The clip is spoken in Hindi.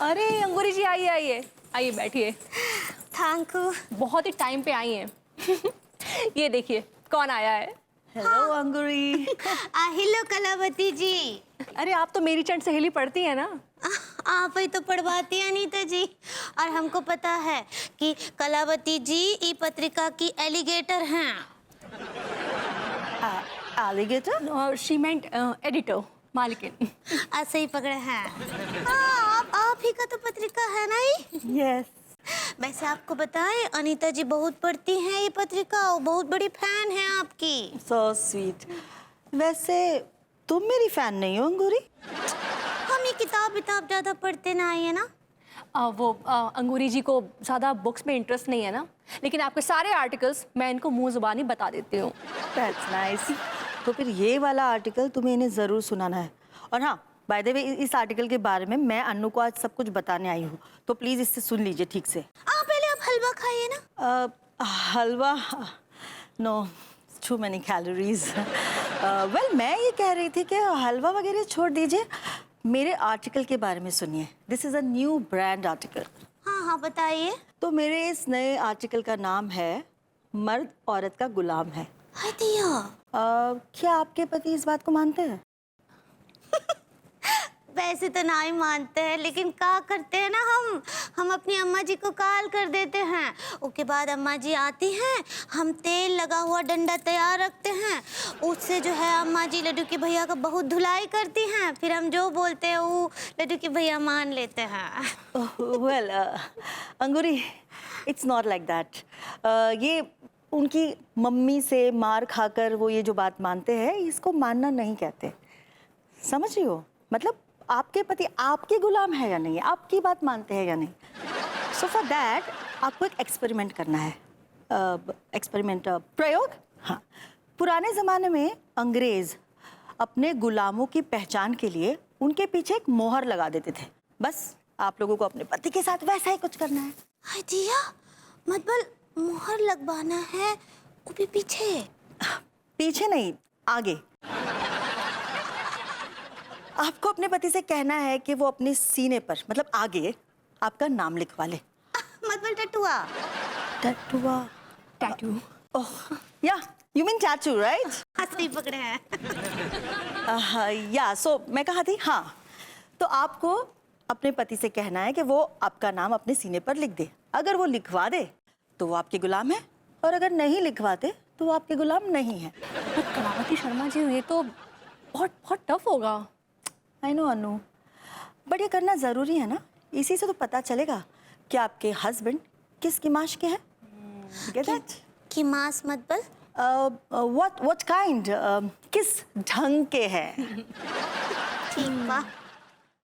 अरे अंगूरी जी, आइए आइए आइए, बैठिए। Thank you. बहुत ही टाइम पे आई हैं। ये देखिए कौन आया है। हेलो अंगूरी। हेलो कलावती जी। अरे आप तो मेरी चंद सहेली पढ़ती है ना। आप ही तो पढ़वाती हैं अनीता जी, और हमको पता है कि कलावती जी ई पत्रिका की एलिगेटर हैं। एलिगेटर? शी मेंट एडिटर, मालिकिन। ऐसे ही पकड़े हैं। हाँ, आप ही का तो पत्रिका है ना ही। यस। वैसे आपको बताएं, अनीता जी बहुत पढ़ती हैं ये पत्रिका और बहुत बड़ी फैन है आपकी। So sweet. वैसे तुम मेरी फैन नहीं हो अंगूरी? हम ये किताब ज्यादा पढ़ते ना है ना। अंगूरी जी को ज़्यादा बुक्स में इंटरेस्ट नहीं है ना, लेकिन आपके सारे आर्टिकल्स मैं इनको मुंह ज़ुबानी बता देती हूँ। That's nice. तो फिर ये वाला आर्टिकल तुम्हें इन्हें ज़रूर सुनाना है। और हाँ, बाय द वे इस आर्टिकल के बारे में मैं अन्नू को आज सब कुछ बताने आई हूँ, तो प्लीज़ इससे सुन लीजिए ठीक से। पहले आप हलवा खाइए ना। Halwa? No, too many calories. Well, मैं ये कह रही थी कि हलवा वगैरह छोड़ दीजिए, मेरे आर्टिकल के बारे में सुनिए। This is a new brand article. हाँ हाँ बताइए। तो मेरे इस नए आर्टिकल का नाम है मर्द औरत का गुलाम है। हाय दिया। क्या आपके पति इस बात को मानते हैं? वैसे तो ना ही मानते हैं, लेकिन क्या करते हैं ना, हम अपनी अम्मा जी को कॉल कर देते हैं। उसके बाद अम्मा जी आती हैं, हम तेल लगा हुआ डंडा तैयार रखते हैं, उससे जो है अम्मा जी लड्डू के भैया का बहुत धुलाई करती हैं, फिर हम जो बोलते हैं वो लड्डू के भैया मान लेते हैं। Well Angoori, it's not like that. ये उनकी मम्मी से मार खाकर वो ये जो बात मानते हैं, इसको मानना नहीं कहते। समझ रही हो? मतलब आपके पति आपके गुलाम है या नहीं, आपकी बात मानते हैं या नहीं। सो फॉर दैट आपको एक एक्सपेरिमेंट करना है। एक्सपेरिमेंट, प्रयोग। हाँ, पुराने ज़माने में अंग्रेज़ अपने गुलामों की पहचान के लिए उनके पीछे एक मोहर लगा देते थे। बस आप लोगों को अपने पति के साथ वैसा ही कुछ करना है। हाय दिया, मतलब मुहर लगवाना है वो भी पीछे? पीछे नहीं, आगे। आपको अपने पति से कहना है कि वो अपने सीने पर, मतलब आगे, आपका नाम लिखवा ले। मतलब टटुआ? टैटूआ? टैटू? ओह, या यू मीन टैटू, राइट? हंसी पकड़े हैं। या सो मैं कहा थी, हाँ, तो आपको अपने पति से कहना है कि वो आपका नाम अपने सीने पर लिख दे। अगर वो लिखवा दे तो वो आपके गुलाम है, और अगर नहीं लिखवाते तो वो आपके गुलाम नहीं है। पर कलावती शर्मा जी, ये तो बहुत बहुत टफ होगा। आई नो अनु, बट ये करना ज़रूरी है ना, इसी से तो पता चलेगा कि आपके हस्बैंड किस किमाश के हैं। Get that? कि मांस मतलब? What kind? किस ढंग के हैं? ठीक बा।